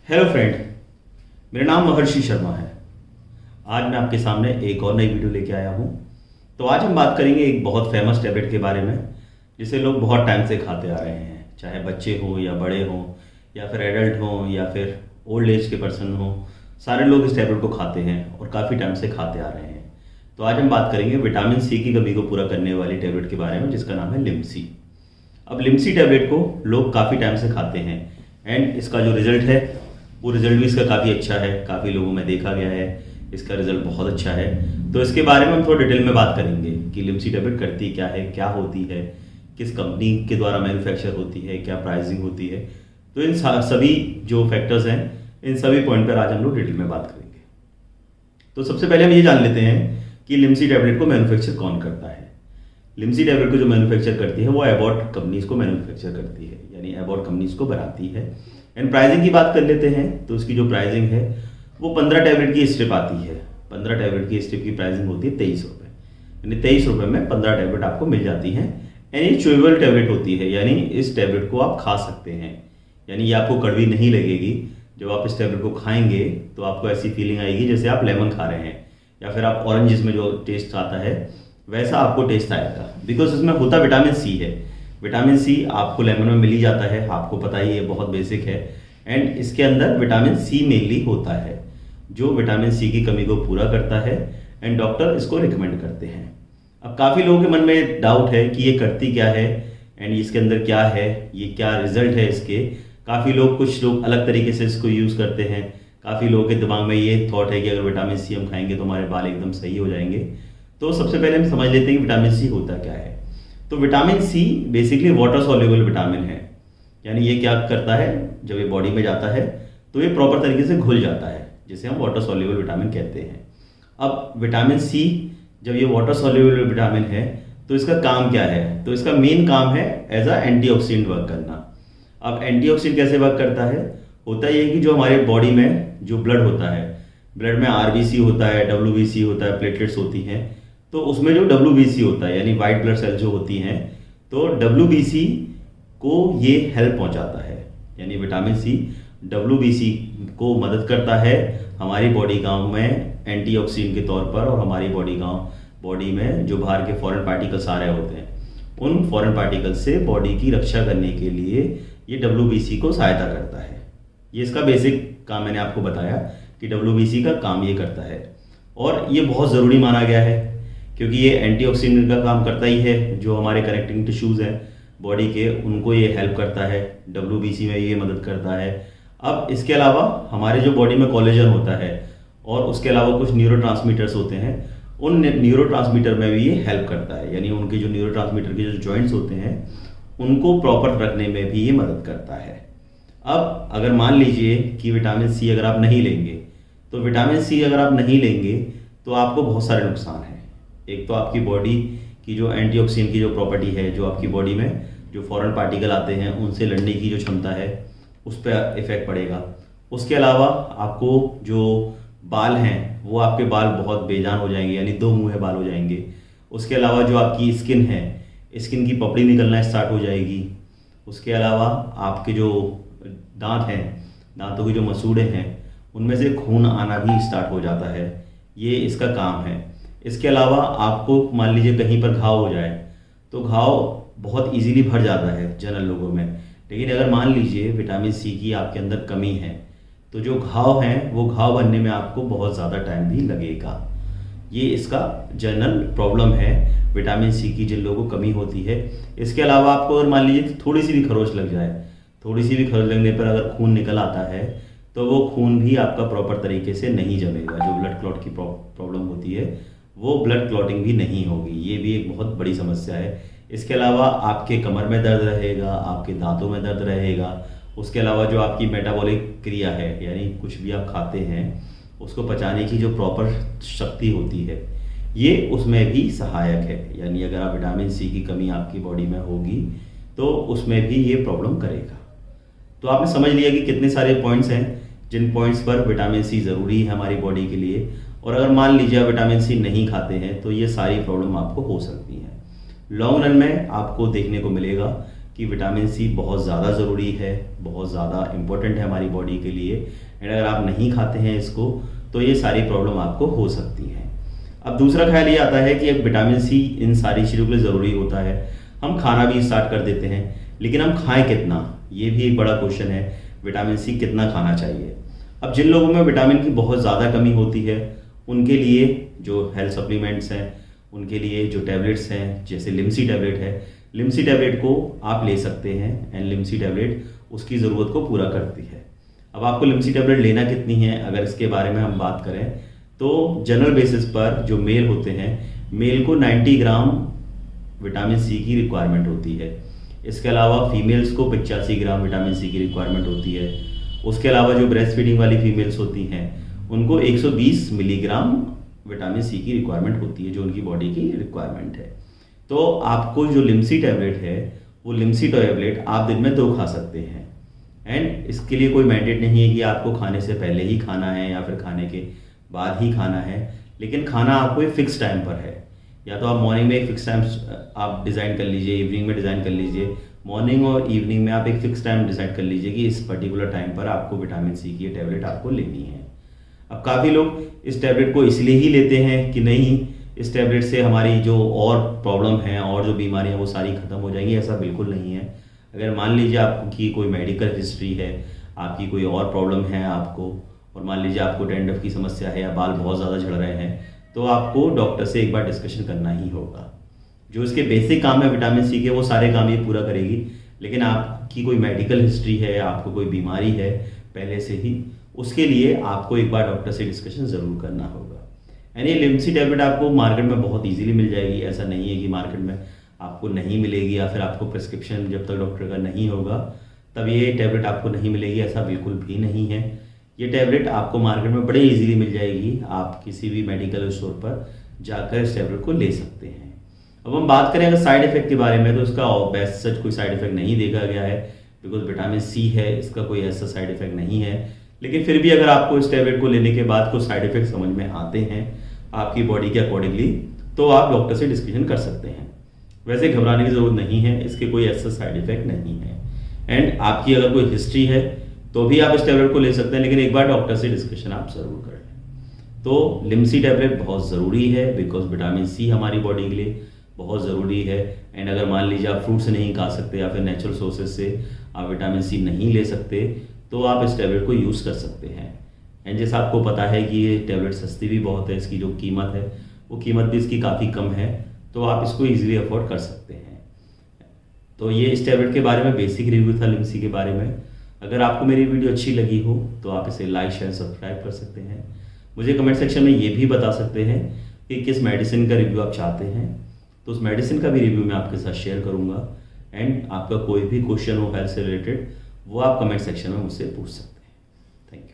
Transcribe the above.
Hello friend, मेरा नाम महर्षि शर्मा है। आज मैं आपके सामने एक और नई वीडियो लेके आया हूँ। तो आज हम बात करेंगे एक बहुत फेमस टैबलेट के बारे में जिसे लोग बहुत टाइम से खाते आ रहे हैं, चाहे बच्चे हों या बड़े हों या फिर एडल्ट हों या फिर ओल्ड एज के पर्सन हों। सारे लोग इस टैबलेट को खाते हैं और काफ़ी टाइम से खाते आ रहे हैं। तो आज हम बात करेंगे विटामिन सी की कमी को पूरा करने वाली टैबलेट के बारे में जिसका नाम है लिमसी। अब लिमसी टैबलेट को लोग काफ़ी टाइम से खाते हैं एंड इसका जो रिजल्ट है वो रिजल्ट भी इसका काफ़ी अच्छा है। काफ़ी लोगों में देखा गया है इसका रिजल्ट बहुत अच्छा है। तो इसके बारे में हम थोड़ा डिटेल में बात करेंगे कि लिमसी टैबलेट करती क्या है, क्या होती है, किस कंपनी के द्वारा मैन्युफैक्चर होती है, क्या प्राइसिंग होती है। तो इन सभी जो फैक्टर्स हैं इन सभी पॉइंट पर आज हम लोग डिटेल में बात करेंगे। तो सबसे पहले हम ये जान लेते हैं कि लिमसी टैबलेट को मैन्युफैक्चर कौन करता है। लिमसी टैबलेट को जो मैन्युफैक्चर करती है वो एबॉट कंपनीज को मैन्युफैक्चर करती है, यानी एबॉट कंपनीज को बनाती है। एंड प्राइसिंग की बात कर लेते हैं तो उसकी जो प्राइसिंग है वो 15 टैबलेट की स्ट्रिप आती है। 15 टैबलेट की स्ट्रिप की प्राइसिंग होती है 23 रुपये, यानी 23 रुपये में 15 टैबलेट आपको मिल जाती हैं। एंड ये च्यूएबल टैबलेट होती है, यानी इस टैबलेट को आप खा सकते हैं, यानी ये आपको कड़वी नहीं लगेगी। जब आप इस टैबलेट को खाएंगे तो आपको ऐसी फीलिंग आएगी जैसे आप लेमन खा रहे हैं या फिर आप ऑरेंज में जो टेस्ट आता है वैसा आपको टेस्ट आएगा, बिकॉज इसमें होता विटामिन सी है। विटामिन सी आपको लेमन में मिल ही जाता है, आपको पता ही है, बहुत बेसिक है। एंड इसके अंदर विटामिन सी मेनली होता है जो विटामिन सी की कमी को पूरा करता है एंड डॉक्टर इसको रिकमेंड करते हैं। अब काफ़ी लोगों के मन में डाउट है कि ये करती क्या है एंड इसके अंदर क्या है, ये क्या रिजल्ट है इसके। काफ़ी लोग, कुछ लोग अलग तरीके से इसको यूज़ करते हैं। काफ़ी लोगों के दिमाग में ये थॉट है कि अगर विटामिन सी हम खाएंगे तो हमारे बाल एकदम सही हो जाएंगे। तो सबसे पहले हम समझ लेते हैं कि विटामिन सी होता क्या है। तो vitamin C basically water soluble vitamin है, यानी ये क्या करता है, जब ये बॉडी में जाता है तो ये प्रॉपर तरीके से घुल जाता है, जिसे हम वाटर सॉल्युबल विटामिन कहते हैं। अब विटामिन सी जब ये वाटर सॉल्युबल विटामिन है तो इसका काम क्या है, तो इसका मेन काम है एज अ एंटीऑक्सीडेंट वर्क करना। अब एंटीऑक्सीडेंट कैसे वर्क करता है, होता ये है कि जो हमारे बॉडी में जो ब्लड होता है, ब्लड में आरबीसी होता है, डब्ल्यूबीसी होता है, प्लेटलेट्स होती हैं। तो उसमें जो डब्ल्यूबीसी होता है यानी वाइट ब्लड सेल जो होती हैं, तो डब्ल्यूबीसी को ये हेल्प पहुंचाता है, यानी विटामिन सी डब्ल्यूबीसी को मदद करता है हमारी बॉडी गांव में एंटीऑक्सीडेंट के तौर पर। और हमारी बॉडी में जो बाहर के फॉरेन पार्टिकल्स आ रहे होते हैं उन फॉरेन पार्टिकल से बॉडी की रक्षा करने के लिए ये डब्ल्यूबीसी को सहायता करता है। ये इसका बेसिक काम मैंने आपको बताया कि डब्ल्यूबीसी का काम ये करता है और ये बहुत ज़रूरी माना गया है क्योंकि ये एंटीऑक्सीडेंट का काम करता ही है। जो हमारे कनेक्टिंग टिश्यूज़ हैं बॉडी के उनको ये हेल्प करता है, डब्ल्यूबीसी में ये मदद करता है। अब इसके अलावा हमारे जो बॉडी में कोलेजन होता है और उसके अलावा कुछ न्यूरोट्रांसमीटर्स होते हैं, उन न्यूरोट्रांसमीटर में भी ये हेल्प करता है, यानी उनके जो न्यूरोट्रांसमीटर के जो जॉइंट्स होते हैं उनको प्रॉपर रखने में भी ये मदद करता है। अब अगर मान लीजिए कि विटामिन सी अगर आप नहीं लेंगे, तो विटामिन सी अगर आप नहीं लेंगे तो आपको बहुत सारे नुकसान हैं। एक तो आपकी बॉडी की जो एंटीऑक्सीडेंट की जो प्रॉपर्टी है, जो आपकी बॉडी में जो फॉरेन पार्टिकल आते हैं उनसे लड़ने की जो क्षमता है उस पर इफेक्ट पड़ेगा। उसके अलावा आपको जो बाल हैं वो आपके बाल बहुत बेजान हो जाएंगे, यानी दो मुँहे बाल हो जाएंगे। उसके अलावा जो आपकी स्किन है, स्किन की पपड़ी निकलना स्टार्ट हो जाएगी। उसके अलावा आपके जो दांत हैं, दांतों के जो मसूड़े हैं उनमें से खून आना भी स्टार्ट हो जाता है, ये इसका काम है। इसके अलावा आपको मान लीजिए कहीं पर घाव हो जाए तो घाव बहुत इजीली भर जाता है जनरल लोगों में, लेकिन अगर मान लीजिए विटामिन सी की आपके अंदर कमी है तो जो घाव हैं वो घाव बनने में आपको बहुत ज़्यादा टाइम भी लगेगा। ये इसका जनरल प्रॉब्लम है विटामिन सी की जिन लोगों को कमी होती है। इसके अलावा आपको अगर मान लीजिए थोड़ी सी भी खरोच लग जाए, थोड़ी सी भी खरोच लगने पर अगर खून निकल आता है तो वो खून भी आपका प्रॉपर तरीके से नहीं जमेगा। जो ब्लड क्लॉट की प्रॉब्लम होती है वो ब्लड क्लॉटिंग भी नहीं होगी, ये भी एक बहुत बड़ी समस्या है। इसके अलावा आपके कमर में दर्द रहेगा, आपके दांतों में दर्द रहेगा। उसके अलावा जो आपकी मेटाबॉलिक क्रिया है, यानी कुछ भी आप खाते हैं उसको पचाने की जो प्रॉपर शक्ति होती है ये उसमें भी सहायक है। यानी अगर आप विटामिन सी की कमी आपकी बॉडी में होगी तो उसमें भी ये प्रॉब्लम करेगा। तो आपने समझ लिया कि कितने सारे पॉइंट्स हैं जिन पॉइंट्स पर विटामिन सी ज़रूरी है हमारी बॉडी के लिए। और अगर मान लीजिए आप विटामिन सी नहीं खाते हैं तो ये सारी प्रॉब्लम आपको हो सकती हैं। लॉन्ग रन में आपको देखने को मिलेगा कि विटामिन सी बहुत ज़्यादा ज़रूरी है, बहुत ज़्यादा इम्पोर्टेंट है हमारी बॉडी के लिए। एंड अगर आप नहीं खाते हैं इसको तो ये सारी प्रॉब्लम आपको हो सकती हैं। अब दूसरा ख्याल ये आता है कि अब विटामिन सी इन सारी चीज़ों के लिए ज़रूरी होता है, हम खाना भी स्टार्ट कर देते हैं, लेकिन हम खाएं कितना, ये भी एक बड़ा क्वेश्चन है। विटामिन सी कितना खाना चाहिए? अब जिन लोगों में विटामिन की बहुत ज़्यादा कमी होती है उनके लिए जो हेल्थ सप्लीमेंट्स हैं, उनके लिए जो टैबलेट्स हैं, जैसे लिमसी टैबलेट है, लिमसी टैबलेट को आप ले सकते हैं। एंड लिमसी टैबलेट उसकी ज़रूरत को पूरा करती है। अब आपको लिमसी टैबलेट लेना कितनी है, अगर इसके बारे में हम बात करें तो जनरल बेसिस पर जो मेल होते हैं, मेल को 90 ग्राम विटामिन सी की रिक्वायरमेंट होती है। इसके अलावा फीमेल्स को 85 ग्राम विटामिन सी की रिक्वायरमेंट होती है। उसके अलावा जो ब्रेस्ट फीडिंग वाली फीमेल्स होती हैं उनको 120 मिलीग्राम विटामिन सी की रिक्वायरमेंट होती है, जो उनकी बॉडी की रिक्वायरमेंट है। तो आपको जो लिमसी टैबलेट है वो लिमसी टैबलेट आप दिन में 2 खा सकते हैं। एंड इसके लिए कोई मैंडेट नहीं है कि आपको खाने से पहले ही खाना है या फिर खाने के बाद ही खाना है, लेकिन खाना आपको एक फिक्स टाइम पर है। या तो आप मॉर्निंग में एक फिक्स टाइम आप डिज़ाइन कर लीजिए, इवनिंग में डिज़ाइन कर लीजिए। मॉर्निंग और इवनिंग में आप एक फिक्स टाइम डिसाइड कर लीजिए कि इस पर्टिकुलर टाइम पर आपको विटामिन सी की टैबलेट आपको लेनी है। अब काफ़ी लोग इस टैबलेट को इसलिए ही लेते हैं कि नहीं, इस टैबलेट से हमारी जो और प्रॉब्लम है और जो बीमारियां वो सारी ख़त्म हो जाएंगी। ऐसा बिल्कुल नहीं है। अगर मान लीजिए आपकी कोई मेडिकल हिस्ट्री है, आपकी कोई और प्रॉब्लम है आपको, और मान लीजिए आपको डैंड्रफ की समस्या है या बाल बहुत ज़्यादा झड़ रहे हैं, तो आपको डॉक्टर से एक बार डिस्कशन करना ही होगा। जो इसके बेसिक काम है विटामिन सी के, वो सारे काम ये पूरा करेगी। लेकिन आपकी कोई मेडिकल हिस्ट्री है, आपको कोई बीमारी है पहले से ही, उसके लिए आपको एक बार डॉक्टर से डिस्कशन ज़रूर करना होगा। यानी लिमसी टैबलेट आपको मार्केट में बहुत इजीली मिल जाएगी। ऐसा नहीं है कि मार्केट में आपको नहीं मिलेगी या फिर आपको प्रिस्क्रिप्शन जब तक डॉक्टर का नहीं होगा तब ये टैबलेट आपको नहीं मिलेगी, ऐसा बिल्कुल भी नहीं है। ये टैबलेट आपको मार्केट में बड़े इजीली मिल जाएगी। आप किसी भी मेडिकल स्टोर पर जाकर इस टैबलेट को ले सकते हैं। अब हम बात करें अगर साइड इफेक्ट के बारे में, तो इसका बेस्ट सच कोई साइड इफेक्ट नहीं देखा गया है, बिकॉज विटामिन सी है, इसका कोई ऐसा साइड इफेक्ट नहीं है। लेकिन फिर भी अगर आपको इस टैबलेट को लेने के बाद कुछ साइड इफेक्ट समझ में आते हैं आपकी बॉडी के अकॉर्डिंगली, तो आप डॉक्टर से डिस्कशन कर सकते हैं। वैसे घबराने की ज़रूरत नहीं है, इसके कोई ऐसा साइड इफेक्ट नहीं है। एंड आपकी अगर कोई हिस्ट्री है तो भी आप इस टैबलेट को ले सकते हैं, लेकिन एक बार डॉक्टर से डिस्कशन आप ज़रूर कर लें। तो लिमसी टैबलेट बहुत ज़रूरी है, बिकॉज विटामिन सी हमारी बॉडी के लिए बहुत ज़रूरी है। एंड अगर मान लीजिए आप फ्रूट से नहीं खा सकते या फिर नेचुरल सोर्सेज से आप विटामिन सी नहीं ले सकते, तो आप इस टैबलेट को यूज़ कर सकते हैं। एंड जैसा आपको पता है कि ये टैबलेट सस्ती भी बहुत है, इसकी जो कीमत है वो कीमत भी इसकी काफ़ी कम है, तो आप इसको ईजिली अफोर्ड कर सकते हैं। तो ये इस टैबलेट के बारे में बेसिक रिव्यू था लिमसी के बारे में। अगर आपको मेरी वीडियो अच्छी लगी हो तो आप इसे लाइक शेयर सब्सक्राइब कर सकते हैं। मुझे कमेंट सेक्शन में ये भी बता सकते हैं कि किस मेडिसिन का रिव्यू आप चाहते हैं, तो उस मेडिसिन का भी रिव्यू मैं आपके साथ शेयर करूँगा। एंड आपका कोई भी क्वेश्चन हो हेल्थ से रिलेटेड, वो आप कमेंट सेक्शन में मुझसे पूछ सकते हैं।